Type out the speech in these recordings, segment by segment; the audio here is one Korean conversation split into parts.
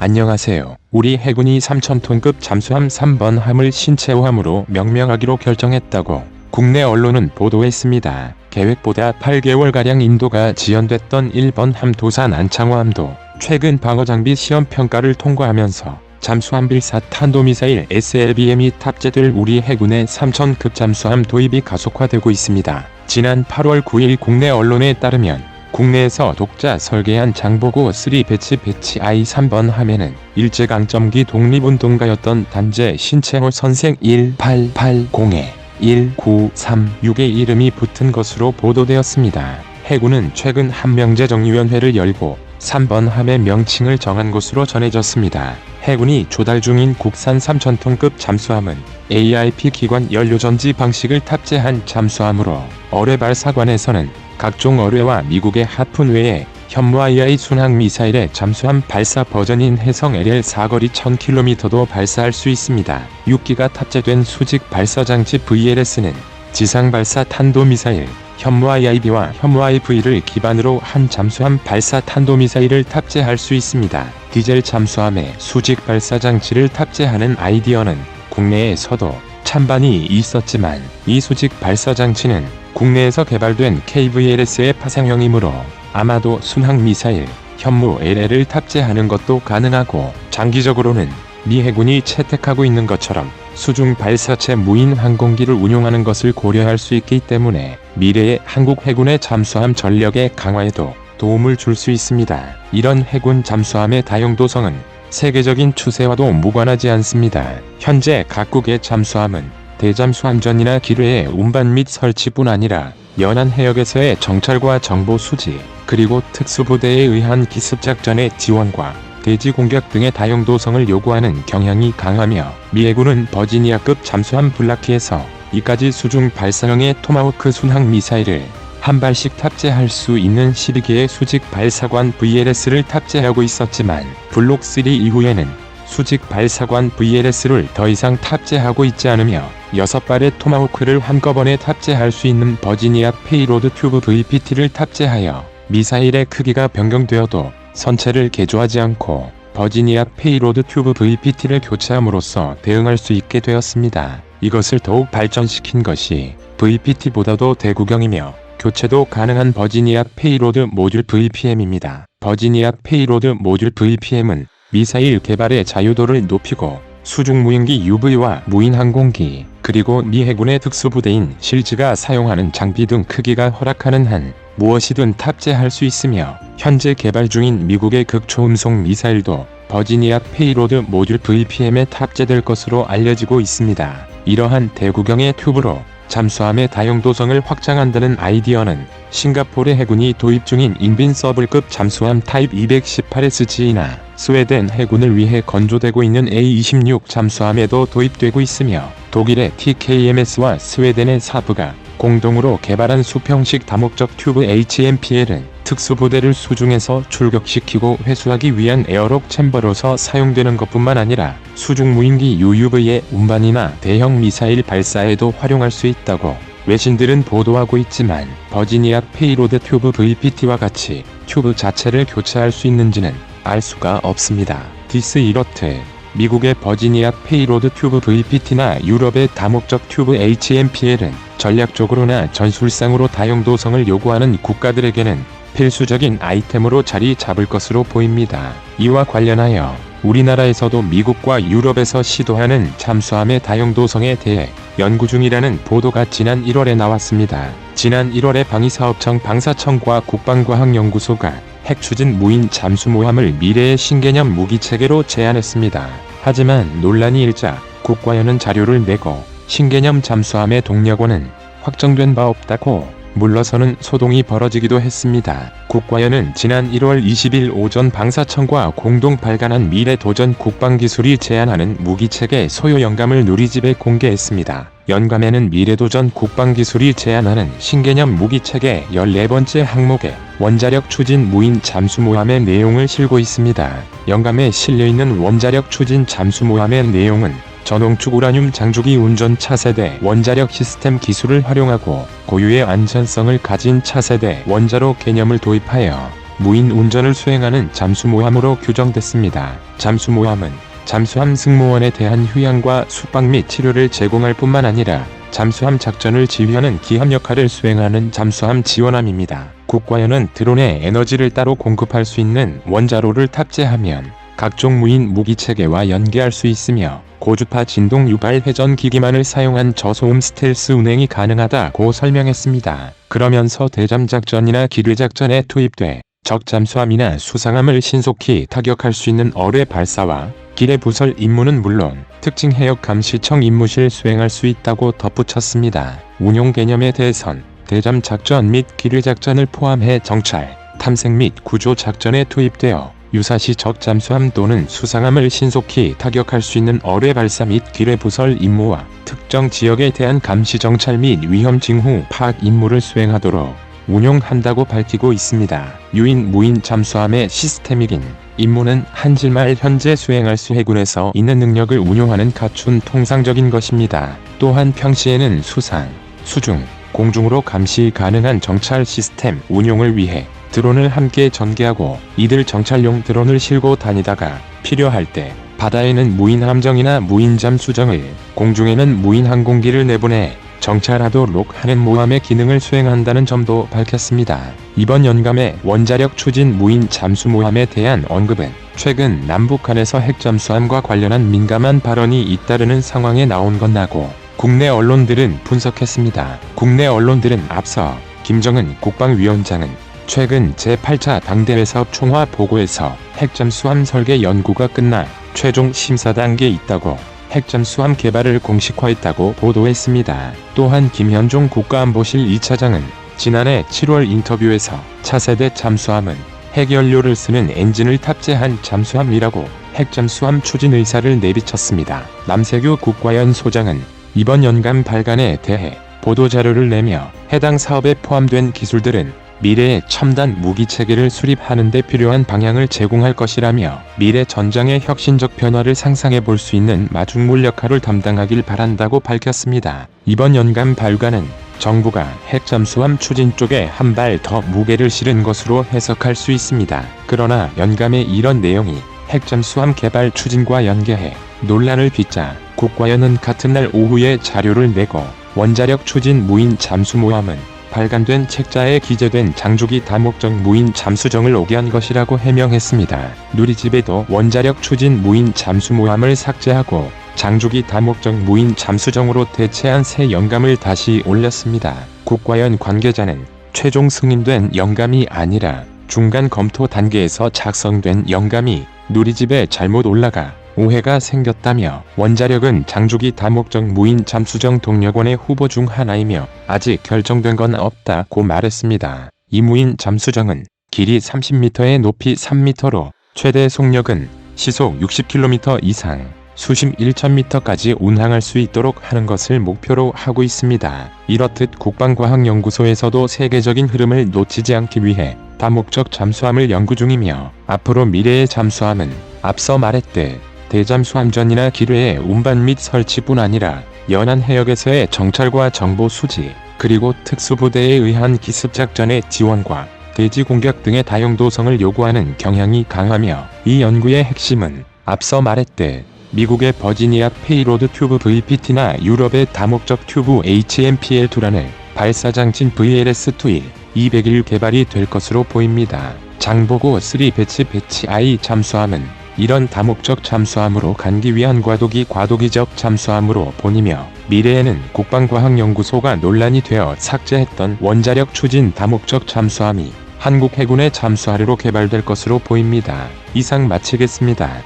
안녕하세요. 우리 해군이 3,000톤급 잠수함 3번 함을 신체호함으로 명명하기로 결정했다고 국내 언론은 보도했습니다. 계획보다 8개월가량 인도가 지연됐던 1번 함 도산 안창호함도 최근 방어장비 시험평가를 통과하면서 잠수함 빌사 탄도미사일 SLBM이 탑재될 우리 해군의 3,000급 잠수함 도입이 가속화되고 있습니다. 지난 8월 9일 국내 언론에 따르면 국내에서 독자 설계한 장보고 3 배치 I 3번 함에는 일제강점기 독립운동가였던 단재 신채호 선생 1880-1936의 이름이 붙은 것으로 보도되었습니다. 해군은 최근 함명제정위원회를 열고 3번 함의 명칭을 정한 것으로 전해졌습니다. 해군이 조달 중인 국산 3,000톤급 잠수함은 AIP 기관 연료전지 방식을 탑재한 잠수함으로 어뢰 발사관에서는 각종 어뢰와 미국의 하푼 외에 현무II 순항미사일의 잠수함 발사 버전인 해성 LL 사거리 1000km도 발사할 수 있습니다. 6기가 탑재된 수직 발사장치 VLS는 지상발사 탄도미사일 현무IIB와 현무IV를 기반으로 한 잠수함 발사 탄도미사일을 탑재할 수 있습니다. 디젤 잠수함에 수직 발사장치를 탑재하는 아이디어는 국내에서도 찬반이 있었지만 이 수직 발사장치는 국내에서 개발된 KVLS의 파생형이므로 아마도 순항미사일 현무 LL을 탑재하는 것도 가능하고, 장기적으로는 미 해군이 채택하고 있는 것처럼 수중 발사체 무인 항공기를 운용하는 것을 고려할 수 있기 때문에 미래의 한국 해군의 잠수함 전력의 강화에도 도움을 줄 수 있습니다. 이런 해군 잠수함의 다용도성은 세계적인 추세와도 무관하지 않습니다. 현재 각국의 잠수함은 대잠수함전이나 기뢰의 운반 및 설치뿐 아니라 연안 해역에서의 정찰과 정보 수집, 그리고 특수부대에 의한 기습작전의 지원과 대지 공격 등의 다용도성을 요구하는 경향이 강하며, 미 해군은 버지니아급 잠수함 블라키에서 이까지 수중 발사형의 토마호크 순항 미사일을 한 발씩 탑재할 수 있는 12개의 수직 발사관 VLS를 탑재하고 있었지만 블록 3 이후에는 수직 발사관 VLS를 더 이상 탑재하고 있지 않으며 6발의 토마호크를 한꺼번에 탑재할 수 있는 버지니아 페이로드 튜브 VPT를 탑재하여 미사일의 크기가 변경되어도 선체를 개조하지 않고 버지니아 페이로드 튜브 VPT를 교체함으로써 대응할 수 있게 되었습니다. 이것을 더욱 발전시킨 것이 VPT보다도 대구경이며 교체도 가능한 버지니아 페이로드 모듈 VPM입니다. 버지니아 페이로드 모듈 VPM은 미사일 개발의 자유도를 높이고 수중 무인기 UV와 무인 항공기, 그리고 미 해군의 특수부대인 실즈가 사용하는 장비 등 크기가 허락하는 한 무엇이든 탑재할 수 있으며, 현재 개발 중인 미국의 극초음속 미사일도 버지니아 페이로드 모듈 VPM에 탑재될 것으로 알려지고 있습니다. 이러한 대구경의 튜브로 잠수함의 다용도성을 확장한다는 아이디어는 싱가포르 해군이 도입 중인 인빈서블급 잠수함 타입 218SG나 스웨덴 해군을 위해 건조되고 있는 A26 잠수함에도 도입되고 있으며, 독일의 TKMS와 스웨덴의 사브가 공동으로 개발한 수평식 다목적 튜브 HMPL은 특수부대를 수중에서 출격시키고 회수하기 위한 에어록 챔버로서 사용되는 것뿐만 아니라 수중 무인기 UUV의 운반이나 대형 미사일 발사에도 활용할 수 있다고 외신들은 보도하고 있지만, 버지니아 페이로드 튜브 VPT와 같이 튜브 자체를 교체할 수 있는지는 알 수가 없습니다. 디스 이렇트 미국의 버지니아 페이로드 튜브 VPT나 유럽의 다목적 튜브 HMPL은 전략적으로나 전술상으로 다용도성을 요구하는 국가들에게는 필수적인 아이템으로 자리 잡을 것으로 보입니다. 이와 관련하여 우리나라에서도 미국과 유럽에서 시도하는 잠수함의 다용도성에 대해 연구 중이라는 보도가 지난 1월에 나왔습니다. 지난 1월에 방위사업청 방사청과 국방과학연구소가 핵추진 무인 잠수모함을 미래의 신개념 무기체계로 제안했습니다. 하지만 논란이 일자 국과연은 자료를 내고 신개념 잠수함의 동력원은 확정된 바 없다고 물러서는 소동이 벌어지기도 했습니다. 국과연은 지난 1월 20일 오전 방사청과 공동 발간한 미래도전 국방기술이 제안하는 무기체계 소요 영감을 누리집에 공개했습니다. 영감에는 미래도전 국방기술이 제안하는 신개념 무기체계 14번째 항목에 원자력 추진 무인 잠수모함의 내용을 실고 있습니다. 영감에 실려있는 원자력 추진 잠수모함의 내용은 전홍축 우라늄 장주기 운전 차세대 원자력 시스템 기술을 활용하고 고유의 안전성을 가진 차세대 원자로 개념을 도입하여 무인 운전을 수행하는 잠수모함으로 규정됐습니다. 잠수모함은 잠수함 승무원에 대한 휴양과 숙박 및 치료를 제공할 뿐만 아니라 잠수함 작전을 지휘하는 기함 역할을 수행하는 잠수함 지원함입니다. 국과연은 드론에 에너지를 따로 공급할 수 있는 원자로를 탑재하면 각종 무인 무기체계와 연계할 수 있으며 고주파 진동 유발 회전 기기만을 사용한 저소음 스텔스 운행이 가능하다고 설명했습니다. 그러면서 대잠작전이나 기뢰작전에 투입돼 적 잠수함이나 수상함을 신속히 타격할 수 있는 어뢰 발사와 기뢰 부설 임무는 물론 특징 해역 감시청 임무실 수행할 수 있다고 덧붙였습니다. 운용 개념에 대해선 대잠 작전 및 기뢰 작전을 포함해 정찰, 탐색 및 구조 작전에 투입되어 유사시 적 잠수함 또는 수상함을 신속히 타격할 수 있는 어뢰 발사 및 기뢰 부설 임무와 특정 지역에 대한 감시 정찰 및 위험 징후 파악 임무를 수행하도록 운용한다고 밝히고 있습니다. 유인 무인 잠수함의 시스템이긴 임무는 한질말 현재 수행할 수 해군에서 있는 능력을 운용하는 갖춘 통상적인 것입니다. 또한 평시에는 수상, 수중, 공중으로 감시 가능한 정찰 시스템 운용을 위해 드론을 함께 전개하고 이들 정찰용 드론을 싣고 다니다가 필요할 때 바다에는 무인 함정이나 무인 잠수정을, 공중에는 무인 항공기를 내보내 정찰하도록 하는 모함의 기능을 수행한다는 점도 밝혔습니다. 이번 연감의 원자력 추진 무인 잠수모함에 대한 언급은 최근 남북한에서 핵잠수함과 관련한 민감한 발언이 잇따르는 상황에 나온 것나고 국내 언론들은 분석했습니다. 국내 언론들은 앞서 김정은 국방위원장은 최근 제8차 당대회사업 총화 보고에서 핵잠수함 설계 연구가 끝나 최종 심사 단계에 있다고 핵잠수함 개발을 공식화했다고 보도했습니다. 또한 김현종 국가안보실 2차장은 지난해 7월 인터뷰에서 차세대 잠수함은 핵연료를 쓰는 엔진을 탑재한 잠수함이라고 핵잠수함 추진 의사를 내비쳤습니다. 남세규 국과연 소장은 이번 연감 발간에 대해 보도자료를 내며 해당 사업에 포함된 기술들은 미래의 첨단 무기체계를 수립하는 데 필요한 방향을 제공할 것이라며 미래 전장의 혁신적 변화를 상상해 볼 수 있는 마중물 역할을 담당하길 바란다고 밝혔습니다. 이번 연감 발간은 정부가 핵잠수함 추진 쪽에 한 발 더 무게를 실은 것으로 해석할 수 있습니다. 그러나 연감의 이런 내용이 핵잠수함 개발 추진과 연계해 논란을 빚자 국과연은 같은 날 오후에 자료를 내고 원자력 추진 무인 잠수모함은 발간된 책자에 기재된 장주기 다목적 무인 잠수정을 오개한 것이라고 해명했습니다. 누리집에도 원자력 추진 무인 잠수모함을 삭제하고 장주기 다목적 무인 잠수정으로 대체한 새 영감을 다시 올렸습니다. 국과연 관계자는 최종 승인된 영감이 아니라 중간 검토 단계에서 작성된 영감이 누리집에 잘못 올라가 오해가 생겼다며 원자력은 장주기 다목적 무인 잠수정 동력원의 후보 중 하나이며 아직 결정된 건 없다고 말했습니다. 이 무인 잠수정은 길이 30m에 높이 3m로 최대 속력은 시속 60km 이상 수심 1000m까지 운항할 수 있도록 하는 것을 목표로 하고 있습니다. 이렇듯 국방과학연구소에서도 세계적인 흐름을 놓치지 않기 위해 다목적 잠수함을 연구 중이며 앞으로 미래의 잠수함은 앞서 말했듯 대잠수함전이나 기뢰의 운반 및 설치뿐 아니라 연안 해역에서의 정찰과 정보 수집, 그리고 특수부대에 의한 기습작전의 지원과 대지 공격 등의 다용도성을 요구하는 경향이 강하며 이 연구의 핵심은 앞서 말했듯 미국의 버지니아 페이로드 튜브 VPT나 유럽의 다목적 튜브 HMPL2라는 발사장친 VLS-2 201 개발이 될 것으로 보입니다. 장보고 3 배치 I 잠수함은 이런 다목적 잠수함으로 간기 위한 과도기적 잠수함으로 보이며 미래에는 국방과학연구소가 논란이 되어 삭제했던 원자력 추진 다목적 잠수함이 한국 해군의 잠수하류로 개발될 것으로 보입니다. 이상 마치겠습니다.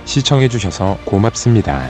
시청해주셔서 고맙습니다.